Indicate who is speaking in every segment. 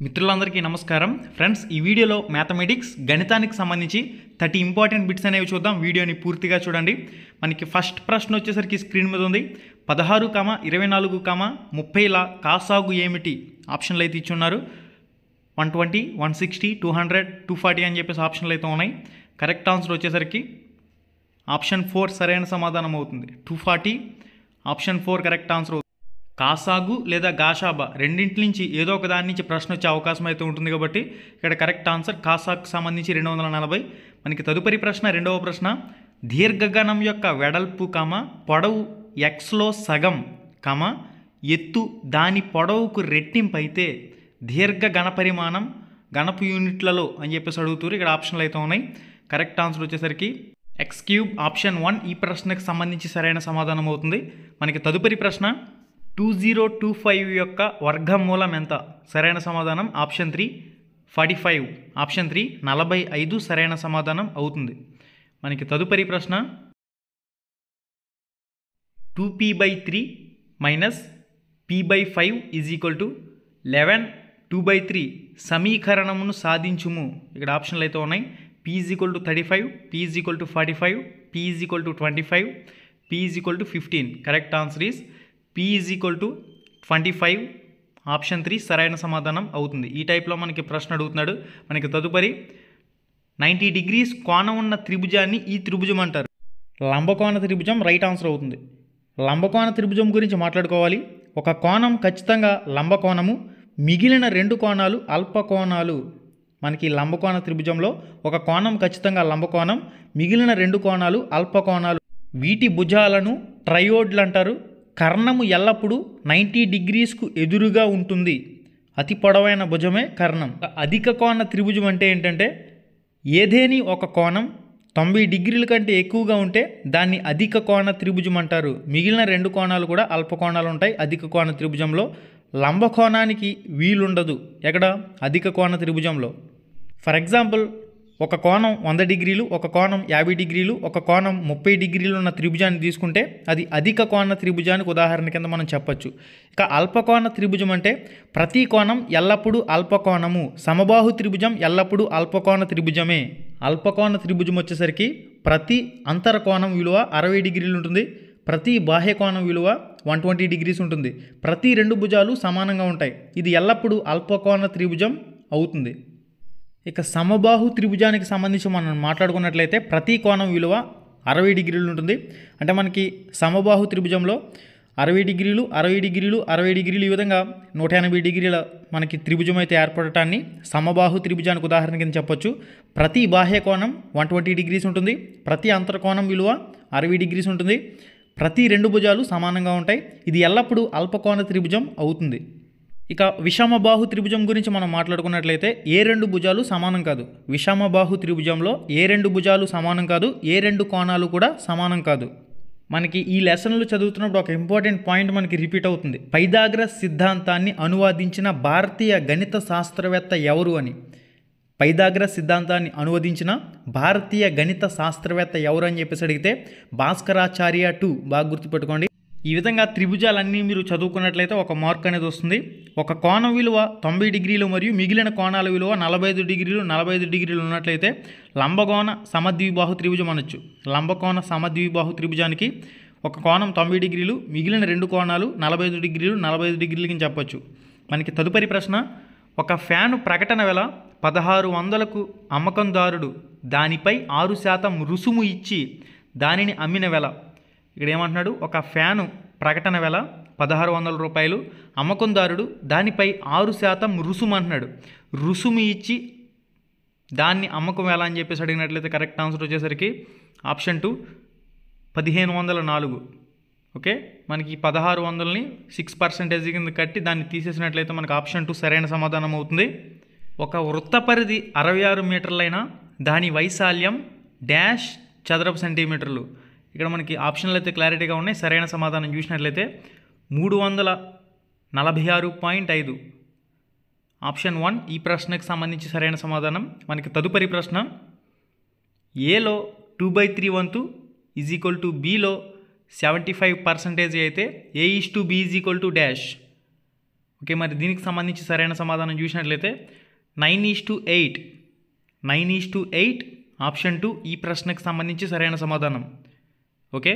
Speaker 1: మిత్రులందరికీ నమస్కారం ఫ్రెండ్స్, ఈ వీడియోలో మ్యాథమెటిక్స్ గణితానికి సంబంధించి 30 ఇంపార్టెంట్ బిట్స్ అనేవి చూద్దాం. వీడియోని పూర్తిగా చూడండి. మనకి ఫస్ట్ ప్రశ్న వచ్చేసరికి స్క్రీన్ మీద ఉంది. 16, 24, 30ల కాసాగు ఏమిటి? ఆప్షన్లు అయితే ఇచ్చున్నారు. 120, 160, 200, 240 అని చెప్పేసి ఆప్షన్లు అయితే ఉన్నాయి. కరెక్ట్ ఆన్సర్ వచ్చేసరికి ఆప్షన్ 4 సరైన సమాధానం అవుతుంది. 240 ఆప్షన్ 4 కరెక్ట్ ఆన్సర్. కాసాగు లేదా గాషాబా రెండింటి నుంచి ఏదో ఒక దాని నుంచి ప్రశ్న వచ్చే అవకాశం అయితే ఉంటుంది కాబట్టి ఇక్కడ కరెక్ట్ ఆన్సర్ కాసాకు సంబంధించి 240. మనకి తదుపరి ప్రశ్న, రెండవ ప్రశ్న, దీర్ఘగణం యొక్క వెడల్పు పొడవు ఎక్స్లో సగం ఎత్తు దాని పొడవుకు రెట్టింపు అయితే దీర్ఘ గణ పరిమాణం గణపు యూనిట్లలో అని చెప్పేసి అడుగుతారు. ఇక్కడ ఆప్షన్లు అయితే ఉన్నాయి. కరెక్ట్ ఆన్సర్ వచ్చేసరికి x³ ఆప్షన్ 1 ఈ ప్రశ్నకు సంబంధించి సరైన సమాధానం అవుతుంది. మనకి తదుపరి ప్రశ్న, 2025 యొక్క వర్గమూలం ఎంత? సరైన సమాధానం ఆప్షన్ 3 45. ఆప్షన్ 3 45 సరైన సమాధానం అవుతుంది. మనకి తదుపరి ప్రశ్న, 2p/3 మైనస్ p/5 = 11 2/3 సమీకరణమును సాధించుము. ఇక్కడ ఆప్షన్లు అయితే ఉన్నాయి. p = 35, p = 45, p = 25, p = 15. Correct answer is p = 25. Option 3 సరైన సమాధానం అవుతుంది. ఈ టైప్లో మనకి ప్రశ్న అడుగుతున్నాడు. మనకి తదుపరి 90 degrees కోణం ఉన్న త్రిభుజాన్ని ఈ త్రిభుజం అంటారు. లంబకోణ త్రిభుజం రైట్ ఆన్సర్ అవుతుంది. లంబకోణ త్రిభుజం గురించి మాట్లాడుకోవాలి. ఒక కోణం ఖచ్చితంగా లంబకోణము, మిగిలిన 2 కోణాలు అల్పకోణాలు. మనకి లంబకోణ త్రిభుజంలో ఒక కోణం ఖచ్చితంగా లంబకోణం, మిగిలిన 2 కోణాలు అల్పకోణాలు. వీటి భుజాలను ట్రయోడ్లు అంటారు. కర్ణము ఎల్లప్పుడూ 90 degreesకు ఎదురుగా ఉంటుంది. అతి పొడవైన భుజమే కర్ణం. అధిక కోణ త్రిభుజం అంటే ఏంటంటే ఏదేని ఒక కోణం 90 degrees కంటే ఎక్కువగా ఉంటే దాన్ని అధిక కోణ త్రిభుజం అంటారు. మిగిలిన 2 కోణాలు కూడా అల్పకోణాలు ఉంటాయి అధిక కోణ త్రిభుజంలో. లంబకోణానికి వీలుండదు ఎక్కడ? అధిక కోణ త్రిభుజంలో. ఫర్ ఎగ్జాంపుల్, ఒక కోణం 100 degrees, ఒక కోణం 50 degrees, ఒక కోణం 30 degrees ఉన్న త్రిభుజాన్ని తీసుకుంటే అది అధిక కోణ త్రిభుజానికి ఉదాహరణ కింద మనం చెప్పచ్చు. ఇక అల్పకోణ త్రిభుజం అంటే ప్రతి కోణం ఎల్లప్పుడూ అల్పకోణము. సమబాహు త్రిభుజం ఎల్లప్పుడూ అల్పకోణ త్రిభుజమే. అల్పకోణ త్రిభుజం వచ్చేసరికి ప్రతి అంతర కోణం విలువ 60 degrees ఉంటుంది. ప్రతి బాహ్య కోణం విలువ 120 degrees ఉంటుంది. ప్రతి 2 భుజాలు సమానంగా ఉంటాయి. ఇది ఎల్లప్పుడూ అల్పకోణ త్రిభుజం అవుతుంది. ఇక సమబాహు త్రిభుజానికి సంబంధించి మనం మాట్లాడుకున్నట్లయితే ప్రతి కోణం విలువ 60 degrees ఉంటుంది. అంటే మనకి సమబాహు త్రిభుజంలో 60 degrees, 60 degrees, 60 degrees ఈ విధంగా 180 degrees మనకి త్రిభుజం అయితే ఏర్పడటాన్ని సమబాహు త్రిభుజానికి ఉదాహరణ కింద చెప్పొచ్చు. ప్రతి బాహ్య కోణం 120 degrees ఉంటుంది. ప్రతి అంతర కోణం విలువ 60 degrees ఉంటుంది. ప్రతి 2 భుజాలు సమానంగా ఉంటాయి. ఇది ఎల్లప్పుడూ అల్పకోణ త్రిభుజం అవుతుంది. ఇక విషమబాహు త్రిభుజం గురించి మనం మాట్లాడుకున్నట్లయితే ఏ 2 భుజాలు సమానం కాదు. విషమబాహు త్రిభుజంలో ఏ 2 భుజాలు సమానం కాదు, ఏ 2 కోణాలు కూడా సమానం కాదు. మనకి ఈ లెసన్లు చదువుతున్నప్పుడు ఒక ఇంపార్టెంట్ పాయింట్ మనకి రిపీట్ అవుతుంది. పైథాగరస్ సిద్ధాంతాన్ని అనువాదించిన భారతీయ గణిత శాస్త్రవేత్త ఎవరు అని. పైథాగరస్ సిద్ధాంతాన్ని అనువదించిన భారతీయ గణిత శాస్త్రవేత్త ఎవరు అని చెప్పేసి అడిగితే భాస్కరాచార్య 2. బాగా గుర్తుపెట్టుకోండి. ఈ విధంగా త్రిభుజాలన్నీ మీరు చదువుకున్నట్లయితే ఒక మార్క్ అనేది వస్తుంది. ఒక కోణం విలువ 90 degrees మరియు మిగిలిన కోణాల విలువ 45 degrees, 45 degrees ఉన్నట్లయితే లంబకోణ సమద్విబాహు త్రిభుజం అనొచ్చు. లంబకోణ సమద్విబాహు త్రిభుజానికి ఒక కోణం 90 degrees, మిగిలిన 2 కోణాలు 45 degrees, 45 degrees కింద చెప్పొచ్చు. మనకి తదుపరి ప్రశ్న, ఒక ఫ్యాను ప్రకటన వెల 1600కు అమ్మకందారుడు దానిపై 6% రుసుము ఇచ్చి దానిని అమ్మిన వెల. ఇక్కడ ఏమంటున్నాడు? ఒక ఫ్యాను ప్రకటన వెల 1600 రూపాయలు, అమ్మకందారుడు దానిపై 6% రుసుము అంటున్నాడు. రుసుము ఇచ్చి దాన్ని అమ్మకం వెల అని చెప్పేసి అడిగినట్లయితే కరెక్ట్ ఆన్సర్ వచ్చేసరికి ఆప్షన్ 2 1504. ఓకే, మనకి 1600ని 6% కింద కట్టి దాన్ని తీసేసినట్లయితే మనకు ఆప్షన్ 2 సరైన సమాధానం అవుతుంది. ఒక వృత్త పరిధి 66 మీటర్లైన దాని వైశాల్యం డాష్ చదరపు సెంటీమీటర్లు. ఇక్కడ మనకి ఆప్షన్లు అయితే క్లారిటీగా ఉన్నాయి. సరైన సమాధానం చూసినట్లయితే 346.5. ఆప్షన్ 1 ఈ ప్రశ్నకు సంబంధించి సరైన సమాధానం. మనకి తదుపరి ప్రశ్న, ఏలో 2/3 వంతు = బిలో 75% అయితే a/b = డాష్. ఓకే, మరి దీనికి సంబంధించి సరైన సమాధానం చూసినట్లయితే 9:8. 9:8 ఆప్షన్ 2 ఈ ప్రశ్నకు సంబంధించి సరైన సమాధానం. ఓకే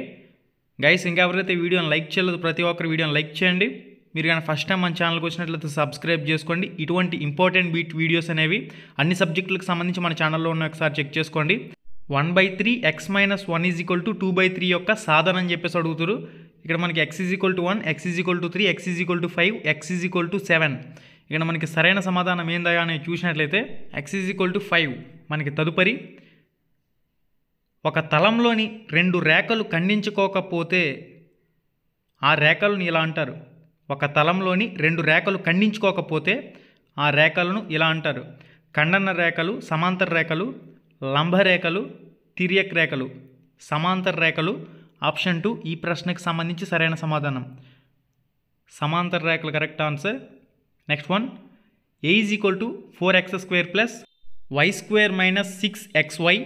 Speaker 1: గైస్, ఇంకా ఎవరైతే వీడియోని లైక్ చేయలేదు ప్రతి ఒక్కరు వీడియోని లైక్ చేయండి. మీరు కానీ ఫస్ట్ టైం మన ఛానల్కి వచ్చినట్లయితే సబ్స్క్రైబ్ చేసుకోండి. ఇటువంటి ఇంపార్టెంట్ వీడియోస్ అనేవి అన్ని సబ్జెక్టులకు సంబంధించి మన ఛానల్లో ఉన్న ఒకసారి చెక్ చేసుకోండి. 1/3 x - 1 = 2/3 యొక్క సాధన అని చెప్పేసి అడుగుతారు. ఇక్కడ మనకి x = 1, x = 3, x = 5, x = 7. ఇక్కడ మనకి సరైన సమాధానం ఏందా అని చూసినట్లయితే x = 5. మనకి తదుపరి, ఒక తలంలోని 2 రేఖలు ఖండించుకోకపోతే ఆ రేఖలను ఇలా అంటారు. ఒక తలంలోని 2 రేఖలు ఖండించుకోకపోతే ఆ రేఖలను ఇలా అంటారు. ఖండన రేఖలు, సమాంతర రేఖలు, లంబరేఖలు, తిర్యక్ రేఖలు. సమాంతర రేఖలు ఆప్షన్ 2 ఈ ప్రశ్నకు సంబంధించి సరైన సమాధానం. సమాంతర రేఖలు correct answer. Next one, a = 4x² + y² - 6xy,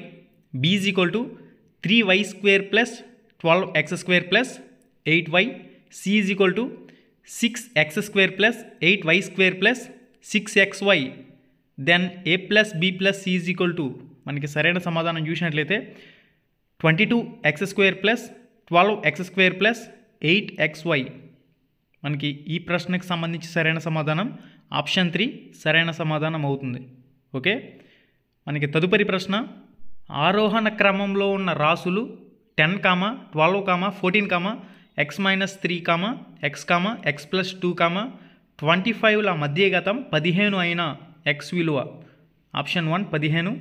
Speaker 1: b = 3y² + 12x² + 8y, c = 6x² + 8y² + 6xy. Then a + b + c = మనకి సరైన సమాధానం చూసినట్లయితే 22x² + 12x² + 8xy. మనకి ఈ ప్రశ్నకు సంబంధించి సరైన సమాధానం ఆప్షన్ 3 సరైన సమాధానం అవుతుంది. ఓకే, మనకి తదుపరి ప్రశ్న, ఆరోహణ క్రమంలో ఉన్న రాసులు 10, 12, 14, x - 3, x, x + 2, 25ల మధ్యగతం 15 అయిన x విలువ. Option 1 15,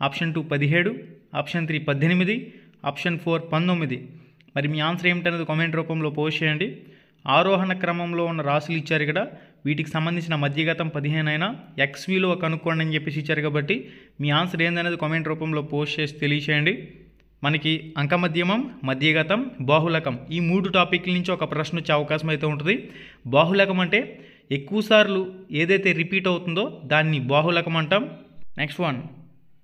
Speaker 1: option 2 17, option 3 18, option 4 19. మరి మీ ఆన్సర్ ఏమిటనేది కామెంట్ రూపంలో పోస్ట్ చేయండి. ఆరోహణ క్రమంలో ఉన్న రాశులు ఇచ్చారు. ఇక్కడ వీటికి సంబంధించిన మధ్యగతం 15 అయినా x విలువ కనుక్కోండి అని చెప్పేసి ఇచ్చారు. కాబట్టి మీ ఆన్సర్ ఏందనేది కామెంట్ రూపంలో పోస్ట్ చేసి తెలియచేయండి. మనకి అంకమధ్యమం, మధ్యగతం, బాహుళకం ఈ 3 టాపిక్ల నుంచి ఒక ప్రశ్న వచ్చే అవకాశం అయితే ఉంటుంది. బాహుళకం అంటే ఎక్కువసార్లు ఏదైతే రిపీట్ అవుతుందో దాన్ని బాహుళకం అంటాం. నెక్స్ట్ వన్,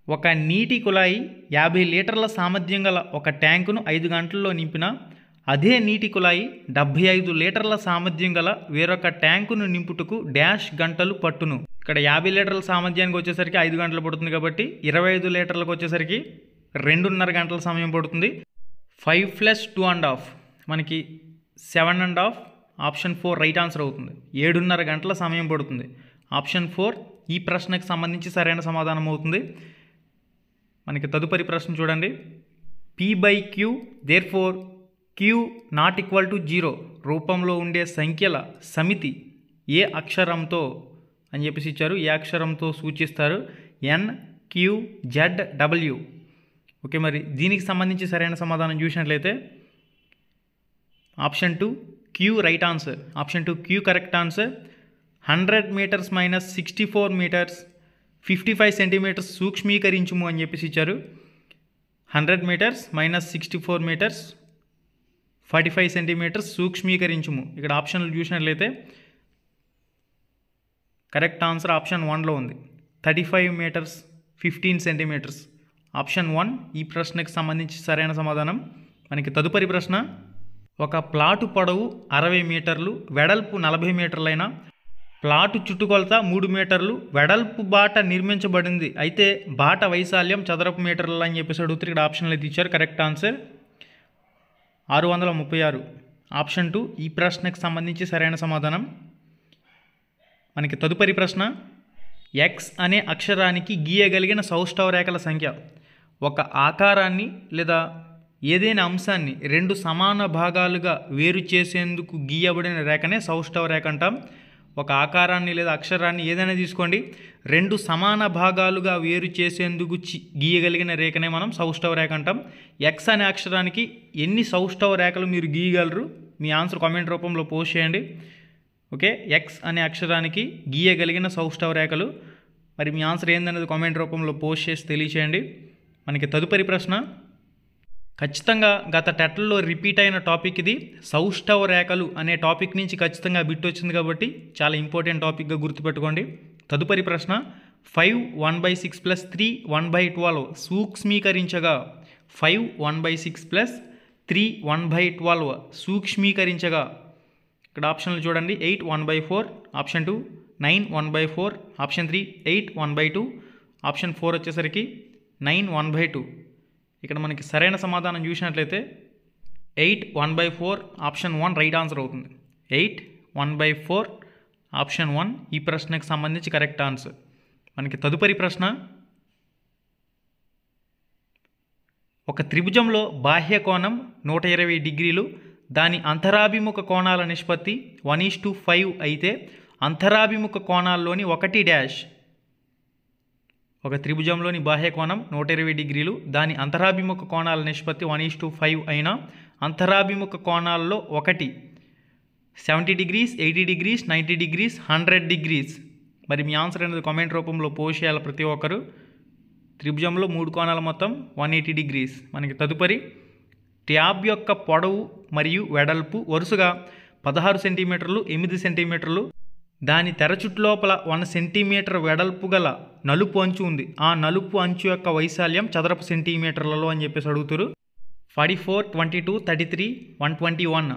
Speaker 1: ఒక నీటి కుళాయి 50 లీటర్ల సామర్థ్యం గల ఒక ట్యాంకును 5 గంటల్లో నింపిన అదే నీటి కుళాయి 75 లీటర్ల సామర్థ్యం గల వేరొక ట్యాంకును నింపుటకు డాష్ గంటలు పట్టును. ఇక్కడ 50 లీటర్ల సామర్థ్యానికి వచ్చేసరికి 5 గంటలు పడుతుంది. కాబట్టి 25 లీటర్లకు వచ్చేసరికి 2.5 గంటల సమయం పడుతుంది. 5 + 2.5 మనకి 7.5. ఆప్షన్ 4 రైట్ ఆన్సర్ అవుతుంది. 7.5 గంటల సమయం పడుతుంది. ఆప్షన్ 4 ఈ ప్రశ్నకు సంబంధించి సరైన సమాధానం అవుతుంది. మనకి తదుపరి ప్రశ్న చూడండి. p/q దేర్ఫోర్ q ≠ 0 రూపంలో ఉండే సంఖ్యల సమితి ఏ అక్షరంతో అని చెప్పేసి ఇచ్చారు. ఏ అక్షరంతో సూచిస్తారు? n, q, z, w. Okay, మరి దీనికి సంబంధించి సరైన సమాధానం చూసినట్లయితే option 2 q right answer. Option 2 q correct answer. 100 metres - 64 metres 55 centimetres సూక్ష్మీకరించుము అని చెప్పేసి ఇచ్చారు. 100 మీటర్స్ - 64 మీటర్స్ 45 సెంటీమీటర్స్ సూక్ష్మీకరించుము. ఇక్కడ ఆప్షన్లు చూసినట్లయితే కరెక్ట్ ఆన్సర్ ఆప్షన్ 1లో ఉంది. 35 మీటర్స్ 15 సెంటీమీటర్స్. ఆప్షన్ 1 ఈ ప్రశ్నకు సంబంధించి సరైన సమాధానం. మనకి తదుపరి ప్రశ్న, ఒక ప్లాటు పొడవు 60 మీటర్లు, వెడల్పు 40 మీటర్లైన ప్లాటు చుట్టుకొలత 3 మీటర్లు, వెడల్పు బాట నిర్మించబడింది. అయితే బాట వైశాల్యం చదరపు మీటర్లు అని చెప్పేసి అడుగుతారు. ఇక్కడ ఆప్షన్లు అయితే ఇచ్చారు. Correct answer 636. ఆప్షన్ 2 ఈ ప్రశ్నకు సంబంధించి సరైన సమాధానం. మనకి తదుపరి ప్రశ్న, x అనే అక్షరానికి గీయగలిగిన సౌష్ఠవ రేఖల సంఖ్య. ఒక ఆకారాన్ని లేదా ఏదైనా అంశాన్ని 2 సమాన భాగాలుగా వేరు చేసేందుకు గీయబడిన రేఖనే సౌష్ఠవ రేఖ అంటాం. ఒక ఆకారాన్ని లేదా అక్షరాన్ని ఏదైనా తీసుకోండి, 2 సమాన భాగాలుగా వేరు చేసేందుకు గీయగలిగిన రేఖనే మనం సౌష్ఠవ రేఖ అంటాం. x అనే అక్షరానికి ఎన్ని సౌష్ఠవ రేఖలు మీరు గీయగలరు? మీ ఆన్సర్ కామెంట్ రూపంలో పోస్ట్ చేయండి. ఓకే, x అనే అక్షరానికి గీయగలిగిన సౌష్ఠవ రేఖలు. మరి మీ ఆన్సర్ ఏందనేది కామెంట్ రూపంలో పోస్ట్ చేసి తెలియచేయండి. మనకి తదుపరి ప్రశ్న, ఖచ్చితంగా గత టెట్లలో రిపీట్ అయిన టాపిక్ ఇది. సౌష్ఠవ రేఖలు అనే టాపిక్ నుంచి ఖచ్చితంగా బిట్ వచ్చింది కాబట్టి చాలా ఇంపార్టెంట్ టాపిక్గా గుర్తుపెట్టుకోండి. తదుపరి ప్రశ్న, 5 1/6 + 3 1/12 సూక్ష్మీకరించగా 5 1/6 + 3 1/12 సూక్ష్మీకరించగా ఇక్కడ ఆప్షన్లు చూడండి 8 1/4, ఆప్షన్ 2 9 1/4, ఆప్షన్ 3 8 1/2, ఆప్షన్ 4 వచ్చేసరికి 9 1/2. ఇక్కడ మనకి సరైన సమాధానం చూసినట్లయితే 8 1/4 ఆప్షన్ 1 రైట్ ఆన్సర్ అవుతుంది. 8 1/4 ఆప్షన్ 1 ఈ ప్రశ్నకు సంబంధించి కరెక్ట్ ఆన్సర్. మనకి తదుపరి ప్రశ్న, ఒక త్రిభుజంలో బాహ్య కోణం 120 డిగ్రీలు, దాని అంతరాభిముఖ కోణాల నిష్పత్తి 1:5 అయితే అంతరాభిముఖ కోణాల్లోని 1 ఒక త్రిభుజంలోని బాహ్య కోణం 120 డిగ్రీలు, దాని అంతరాభిముఖ కోణాల నిష్పత్తి 1:5 అయినా అంతరాభిముఖ కోణాల్లో 1 70 degrees, 80 degrees, 90 degrees, 100 degrees. మరి మీ ఆన్సర్ అనేది కామెంట్ రూపంలో పోస్ట్ చేయాలి ప్రతి ఒక్కరు. త్రిభుజంలో 3 కోణాల మొత్తం 180 degrees. మనకి తదుపరి, ట్యాబ్ యొక్క పొడవు మరియు వెడల్పు వరుసగా 16 సెంటీమీటర్లు, 8 సెంటీమీటర్లు, దాని తెరచుట్టు లోపల 1 సెంటీమీటర్ వెడల్పు గల నలుపు అంచు ఉంది. ఆ నలుపు అంచు యొక్క వైశాల్యం చదరపు సెంటీమీటర్లలో అని చెప్పేసి అడుగుతారు. 44, 22, 33, 121.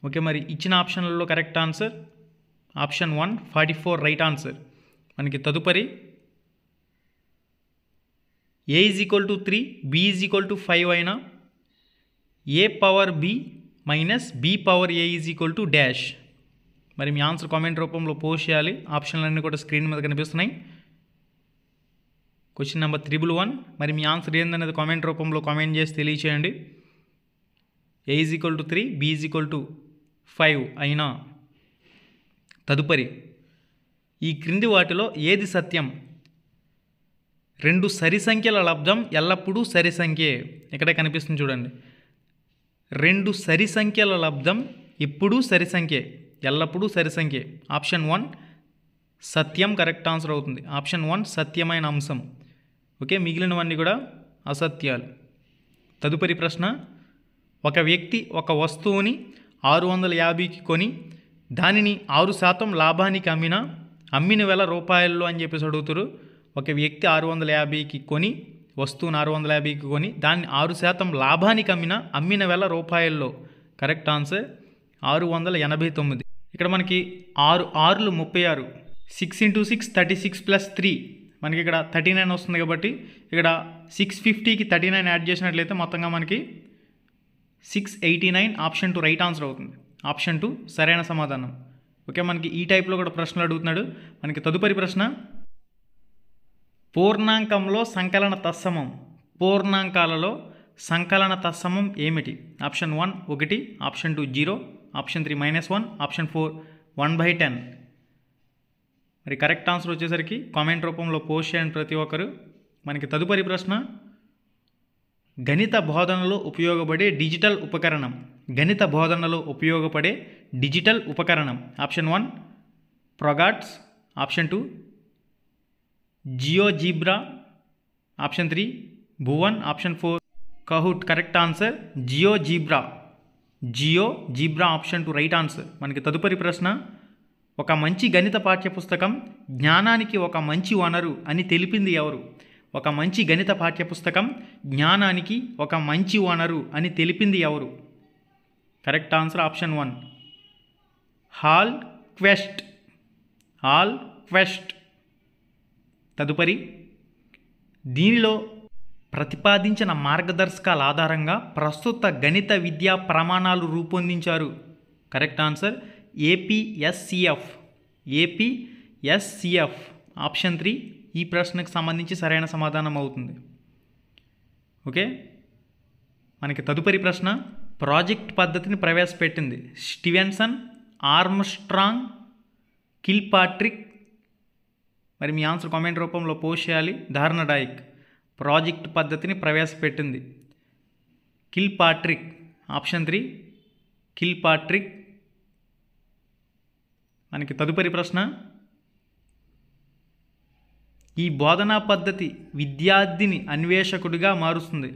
Speaker 1: ఓకే, మరి ఇచ్చిన ఆప్షన్లలో correct answer option 1 44 right answer. మనకి తదుపరి, a = 3, b = 5 అయినా a power b minus b power a dash. మరి మీ ఆన్సర్ కామెంట్ రూపంలో పోస్ట్ చేయాలి. ఆప్షన్లన్నీ కూడా స్క్రీన్ మీద కనిపిస్తున్నాయి. Question number 111. మరి మీ ఆన్సర్ ఏందనేది కామెంట్ రూపంలో కామెంట్ చేసి తెలియచేయండి. a = 3, b = 5 అయినా. తదుపరి, ఈ క్రింది వాటిలో ఏది సత్యం? 2 సరి సంఖ్యల లబ్ధం ఎల్లప్పుడూ సరి సంఖ్యే. ఇక్కడే కనిపిస్తుంది చూడండి. 2 సరి సంఖ్యల లబ్ధం ఎప్పుడూ సరి సంఖ్యే, ఎల్లప్పుడూ సరి సంఖ్యే. ఆప్షన్ 1 సత్యం కరెక్ట్ ఆన్సర్ అవుతుంది. ఆప్షన్ 1 సత్యమైన అంశం. ఓకే, మిగిలినవన్నీ కూడా అసత్యాలు. తదుపరి ప్రశ్న, ఒక వ్యక్తి ఒక వస్తువుని 650కి కొని దానిని 6% లాభానికి అమ్మిన వేల రూపాయల్లో అని చెప్పేసి అడుగుతారు. ఒక వ్యక్తి 650కి కొని, వస్తువుని 650కి కొని దాన్ని 6% లాభానికి అమ్మిన వేల రూపాయల్లో. Correct answer 689. ఇక్కడ మనకి 6 6లు 36, 6 × 6 36 + 3, మనకి ఇక్కడ 39 వస్తుంది. కాబట్టి ఇక్కడ 650కి 39 యాడ్ చేసినట్లయితే మొత్తంగా మనకి 689. ఆప్షన్ 2 రైట్ ఆన్సర్ అవుతుంది. ఆప్షన్ 2 సరైన సమాధానం. ఓకే, మనకి ఈ టైప్లో కూడా ప్రశ్నలు అడుగుతున్నాడు. మనకి తదుపరి ప్రశ్న, పూర్ణాంకంలో సంకలన తత్సమం. పూర్ణాంకాలలో సంకలన తత్సమం ఏమిటి? Option 1 1, option 2 0, option 3 -1, option 4 1/10. మరి కరెక్ట్ ఆన్సర్ వచ్చేసరికి కామెంట్ రూపంలో పోస్ట్ చేయండి ప్రతి ఒక్కరు. మనకి తదుపరి ప్రశ్న, గణిత బోధనలో ఉపయోగపడే డిజిటల్ ఉపకరణం. గణిత బోధనలో ఉపయోగపడే డిజిటల్ ఉపకరణం. ఆప్షన్ 1 ప్రొగాట్స్, ఆప్షన్ 2 జియోజీబ్రా, option 3 Bhuvan, option 4 Kahoot. Correct answer GeoGebra option 2 right answer. మనకి తదుపరి ప్రశ్న, ఒక మంచి గణిత పాఠ్యపుస్తకం జ్ఞానానికి ఒక మంచి వనరు అని తెలిపింది ఎవరు? ఒక మంచి గణిత పాఠ్యపుస్తకం జ్ఞానానికి ఒక మంచి వనరు అని తెలిపింది ఎవరు? Correct answer option 1 hall quest. తదుపరి, దీనిలో ప్రతిపాదించిన మార్గదర్శకాల ఆధారంగా ప్రస్తుత గణిత విద్యా ప్రమాణాలు రూపొందించారు. Correct answer APSCF. ఆప్షన్ 3 ఈ ప్రశ్నకు సంబంధించి సరైన సమాధానం అవుతుంది. ఓకే, మనకి తదుపరి ప్రశ్న, ప్రాజెక్ట్ పద్ధతిని ప్రవేశపెట్టింది స్టీవెన్సన్, ఆర్మ్స్ట్రాంగ్, కిల్పాట్రిక్. మరి మీ ఆన్సర్ కామెంట్ రూపంలో పోస్ట్ చేయాలి. ధార్నడాయిక్ ప్రాజెక్ట్ పద్ధతిని ప్రవేశపెట్టింది కిల్పాట్రిక్. Option 3 Kilpatrick. మనకి తదుపరి ప్రశ్న, ఈ బోధనా పద్ధతి విద్యార్థిని అన్వేషకుడిగా మారుస్తుంది.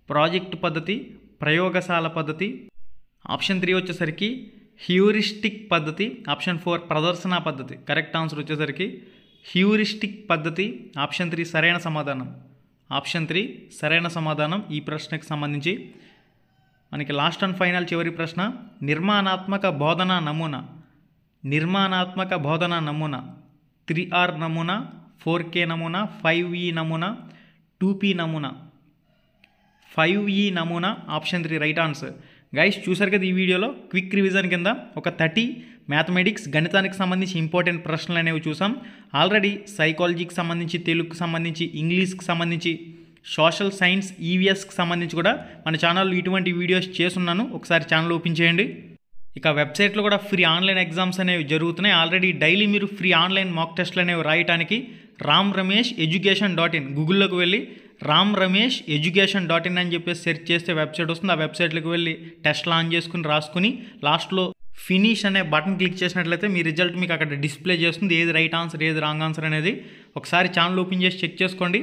Speaker 1: ప్రాజెక్టు పద్ధతి, ప్రయోగశాల పద్ధతి. ఆప్షన్ 3 వచ్చేసరికి హ్యూరిస్టిక్ పద్ధతి, ఆప్షన్ 4 ప్రదర్శన పద్ధతి. కరెక్ట్ ఆన్సర్ వచ్చేసరికి హ్యూరిస్టిక్ పద్ధతి. ఆప్షన్ 3 సరైన సమాధానం. ఆప్షన్ 3 సరైన సమాధానం ఈ ప్రశ్నకు సంబంధించి. మనకి లాస్ట్ అండ్ ఫైనల్ చివరి ప్రశ్న, నిర్మాణాత్మక బోధనా నమూనా 3R నమూనా, 4K నమూనా, 5E నమూనా, 2P నమూనా. 5E నమూనా, ఆప్షన్ 3 రైట్ ఆన్సర్. గైస్ చూసారు కదా ఈ వీడియోలో క్విక్ రివిజన్ కింద ఒక 30 మ్యాథమెటిక్స్ గణితానికి సంబంధించి ఇంపార్టెంట్ ప్రశ్నలు అనేవి చూసాం. ఆల్రెడీ సైకాలజీకి సంబంధించి, తెలుగుకి సంబంధించి, ఇంగ్లీష్కి సంబంధించి, సోషల్ సైన్స్, ఈవీఎస్కి సంబంధించి కూడా మన ఛానల్లో ఇటువంటి వీడియోస్ చేస్తున్నాను. ఒకసారి ఛానల్ ఓపెన్ చేయండి. ఇక వెబ్సైట్లో కూడా ఫ్రీ ఆన్లైన్ ఎగ్జామ్స్ అనేవి జరుగుతున్నాయి. ఆల్రెడీ డైలీ మీరు ఫ్రీ ఆన్లైన్ మాక్ టెస్ట్లు అనేవి రాయడానికి ramramesh.education.in గూగుల్లోకి వెళ్ళి ramramesh.education.in అని చెప్పేసి సెర్చ్ చేస్తే వెబ్సైట్ వస్తుంది. ఆ వెబ్సైట్లోకి వెళ్ళి టెస్ట్లు ఆన్ చేసుకుని రాసుకుని లాస్ట్లో ఫినిష్ అనే బటన్ క్లిక్ చేసినట్లయితే మీ రిజల్ట్ మీకు అక్కడ డిస్ప్లే చేస్తుంది. ఏది రైట్ ఆన్సర్, ఏది రాంగ్ ఆన్సర్ అనేది. ఒకసారి ఛానల్ ఓపెన్ చేసి చెక్ చేసుకోండి.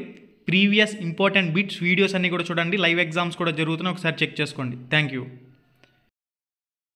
Speaker 1: ప్రీవియస్ ఇంపార్టెంట్ బిట్స్ వీడియోస్ అన్నీ కూడా చూడండి. లైవ్ ఎగ్జామ్స్ కూడా జరుగుతున్నాయి, ఒకసారి చెక్ చేసుకోండి. Thank you.